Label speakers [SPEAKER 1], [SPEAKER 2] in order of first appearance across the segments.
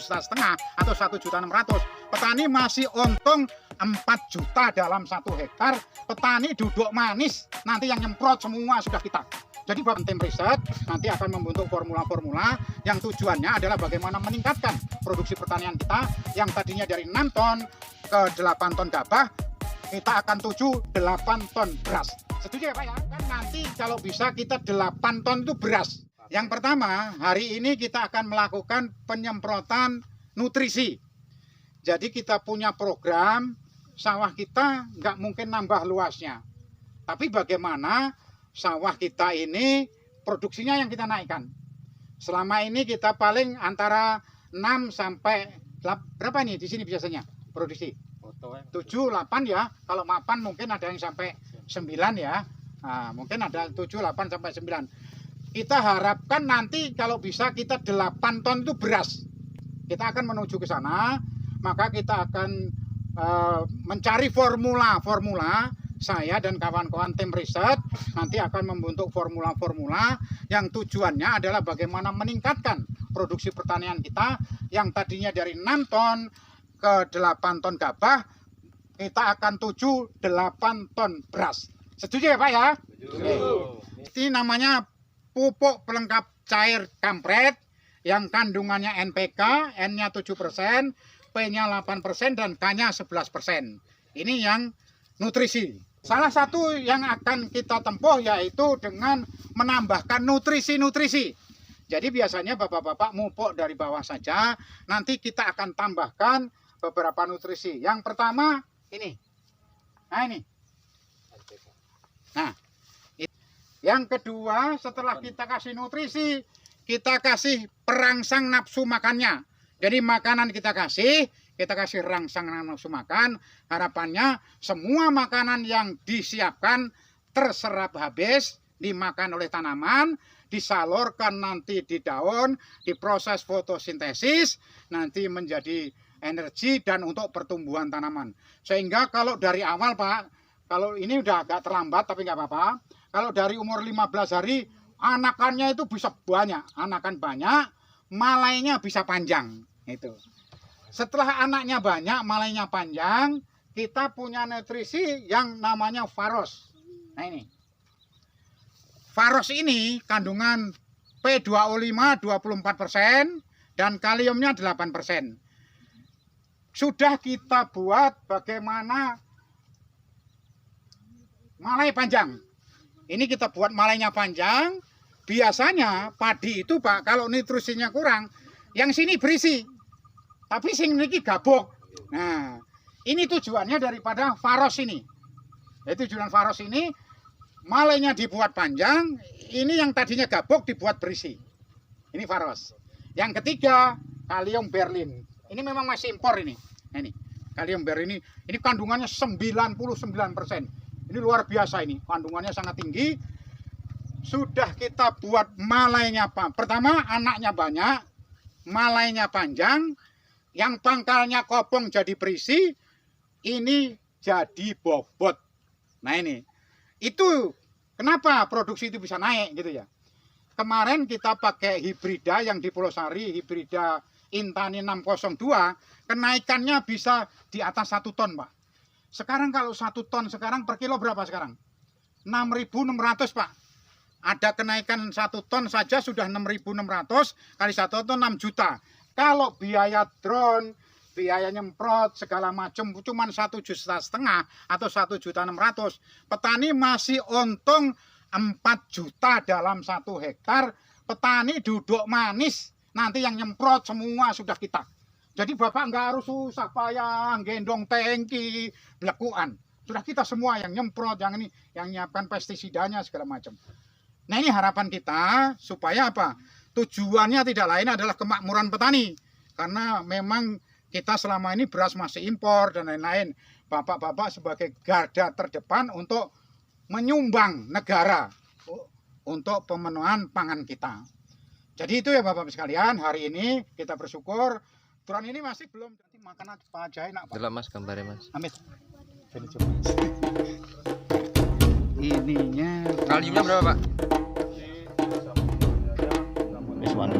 [SPEAKER 1] 1,5 juta atau 1,6 juta. Petani masih untung 4 juta dalam 1 hektar. Petani duduk manis, nanti yang nyemprot semua sudah kita. Jadi Bapak tim riset nanti akan membentuk formula-formula yang tujuannya adalah bagaimana meningkatkan produksi pertanian kita yang tadinya dari 6 ton ke 8 ton gabah, kita akan tuju 8 ton beras. Setuju ya Pak ya? Kan nanti kalau bisa kita 8 ton itu beras. Yang pertama, hari ini kita akan melakukan penyemprotan nutrisi. Jadi kita punya program, sawah kita nggak mungkin nambah luasnya. Tapi bagaimana sawah kita ini produksinya yang kita naikkan. Selama ini kita paling antara 6 sampai berapa nih di sini biasanya produksi? 7, 8 ya. Kalau mapan mungkin ada yang sampai 9 ya. Nah, mungkin ada 7, 8 sampai 9. Kita harapkan nanti kalau bisa kita 8 ton itu beras. Kita akan menuju ke sana, maka kita akan mencari formula-formula. Saya dan kawan-kawan tim riset nanti akan membentuk formula-formula yang tujuannya adalah bagaimana meningkatkan produksi pertanian kita yang tadinya dari 6 ton ke 8 ton gabah, kita akan tuju 8 ton beras. Setuju ya Pak ya? Setuju. Ini namanya pupuk pelengkap cair kampret yang kandungannya NPK, N-nya 7%, P-nya 8%, dan K-nya 11%. Ini yang nutrisi. Salah satu yang akan kita tempuh yaitu dengan menambahkan nutrisi-nutrisi. Jadi biasanya bapak-bapak mupuk dari bawah saja, nanti kita akan tambahkan beberapa nutrisi. Yang pertama ini. Nah ini. Nah, yang kedua setelah kita kasih nutrisi, kita kasih perangsang nafsu makannya. Jadi makanan kita kasih rangsang nafsu makan. Harapannya semua makanan yang disiapkan terserap habis, dimakan oleh tanaman, disalurkan nanti di daun, diproses fotosintesis, nanti menjadi energi dan untuk pertumbuhan tanaman. Sehingga kalau dari awal Pak, kalau ini udah agak terlambat tapi nggak apa-apa. Kalau dari umur 15 hari, anakannya itu bisa banyak, anakan banyak, malainya bisa panjang. Itu. Setelah anaknya banyak, malainya panjang, kita punya nutrisi yang namanya Faros. Nah ini. Faros ini kandungan P2O5 24% dan kaliumnya 8%. Sudah kita buat bagaimana malai panjang. Ini kita buat malainya panjang. Biasanya padi itu Pak, kalau nutrisinya kurang, yang sini berisi. Tapi sing niki gabok. Nah, ini tujuannya daripada Faros ini. Itu tujuan Faros ini, malainya dibuat panjang, ini yang tadinya gabok dibuat berisi. Ini Faros. Yang ketiga, kalium berlin. Ini memang masih impor ini. Nah, ini kalium berlin ini kandungannya 99%. Ini luar biasa ini, kandungannya sangat tinggi. Sudah kita buat malainya Pak. Pertama, anaknya banyak, malainya panjang. Yang pangkalnya kopong jadi berisi, ini jadi bobot. Nah ini, itu kenapa produksi itu bisa naik gitu ya. Kemarin kita pakai hibrida yang di Pulau Sari, hibrida Intani 602, kenaikannya bisa di atas 1 ton Pak. Sekarang kalau 1 ton sekarang per kilo berapa sekarang? 6.600 Pak. Ada kenaikan 1 ton saja sudah 6.600, kali 1 ton 6 juta. Kalau biaya drone, biaya nyemprot, segala macam cuma 1,5 juta atau 1,6 juta. Petani masih untung 4 juta dalam 1 hektar. Petani duduk manis, nanti yang nyemprot semua sudah kita. Jadi Bapak nggak harus susah payah, gendong tangki, belekuan. Sudah kita semua yang nyemprot, yang ini, yang nyiapkan pestisidanya segala macam. Nah ini harapan kita supaya apa? Tujuannya tidak lain adalah kemakmuran petani. Karena memang kita selama ini beras masih impor dan lain-lain. Bapak-bapak sebagai garda terdepan untuk menyumbang negara untuk pemenuhan pangan kita. Jadi itu ya Bapak sekalian, hari ini kita bersyukur. Drone ini masih belum jadi makanan Pak Jai nak Pak.
[SPEAKER 2] Delok Mas gambarnya Mas.
[SPEAKER 1] Amit. Ininya
[SPEAKER 2] Kaliumnya berapa Pak?
[SPEAKER 1] This one.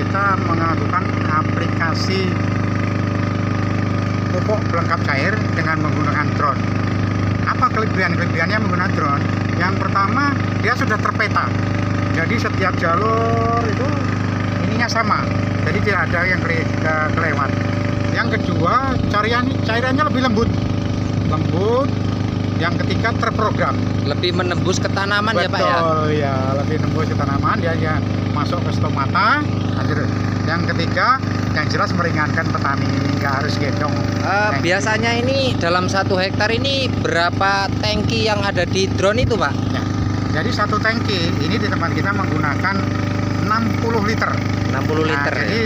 [SPEAKER 1] kita melakukan aplikasi pupuk pelengkap cair dengan menggunakan drone. Apa kelebihannya menggunakan drone? Yang pertama, dia sudah terpeta. Jadi setiap jalur itu ininya sama. Jadi tidak ada yang kelewat. Yang kedua, cairannya lebih lembut. Yang ketiga, terprogram.
[SPEAKER 2] Lebih menembus ke tanaman.
[SPEAKER 1] Betul,
[SPEAKER 2] ya Pak ya?
[SPEAKER 1] Betul ya, lebih menembus ke tanaman. Dia masuk ke stomata. Yang ketiga, yang jelas meringankan petani, nggak harus gendong.
[SPEAKER 2] Biasanya ini dalam 1 hektar ini berapa tangki yang ada di drone itu Pak?
[SPEAKER 1] Ya. Jadi 1 tangki ini di tempat kita menggunakan 60 liter.
[SPEAKER 2] 60 liter.
[SPEAKER 1] Jadi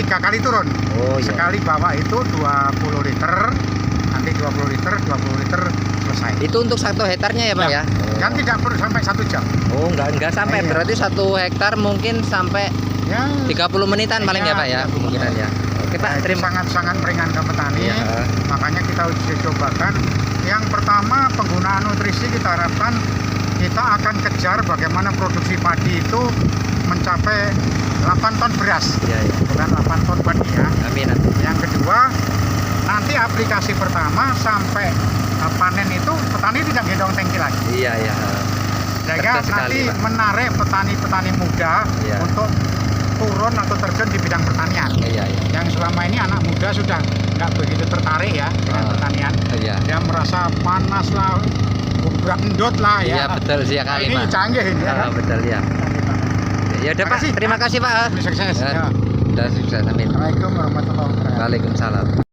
[SPEAKER 1] 3 kali turun.
[SPEAKER 2] Oh, iya.
[SPEAKER 1] Sekali bawa itu 20 liter. Nanti 20 liter selesai.
[SPEAKER 2] Itu untuk 1 hektarnya ya Pak ya?
[SPEAKER 1] Kan tidak perlu sampai 1 jam.
[SPEAKER 2] Oh, enggak sampai.
[SPEAKER 1] Iya.
[SPEAKER 2] Berarti 1 hektar mungkin sampai
[SPEAKER 1] Ya,
[SPEAKER 2] 30 menitan paling ya Pak ya? Kemungkinan ya. Oke Pak, terima
[SPEAKER 1] sangat meringankan petani.
[SPEAKER 2] Iya.
[SPEAKER 1] Makanya kita uji cobakan. Yang pertama, penggunaan nutrisi kita harapkan kita akan kejar bagaimana produksi padi itu mencapai 8 ton beras.
[SPEAKER 2] Iya, iya.
[SPEAKER 1] Bukan 8 ton padi ya.
[SPEAKER 2] Amin.
[SPEAKER 1] Yang kedua, nanti aplikasi pertama sampai panen itu petani tidak gendong tangki lagi.
[SPEAKER 2] Iya, iya.
[SPEAKER 1] Sehingga
[SPEAKER 2] Cerdas sekali,
[SPEAKER 1] nanti
[SPEAKER 2] Pak.
[SPEAKER 1] menarik petani-petani muda
[SPEAKER 2] Iya.
[SPEAKER 1] untuk turun atau terjun di bidang pertanian.
[SPEAKER 2] Iya, iya.
[SPEAKER 1] Yang selama ini anak muda sudah nggak begitu tertarik ya dengan pertanian.
[SPEAKER 2] Iya.
[SPEAKER 1] Dia merasa panas lah, ubrak endot lah ya.
[SPEAKER 2] Iya, betul sekali
[SPEAKER 1] Ini
[SPEAKER 2] Pak.
[SPEAKER 1] canggih ini ya.
[SPEAKER 2] Betul ya. Ya udah Pak, terima kasih Pak.
[SPEAKER 1] Sukses.
[SPEAKER 2] Ya.
[SPEAKER 1] Ya.
[SPEAKER 2] Udah sukses, amin.
[SPEAKER 1] Assalamualaikum warahmatullahi wabarakatuh.
[SPEAKER 2] Waalaikumsalam.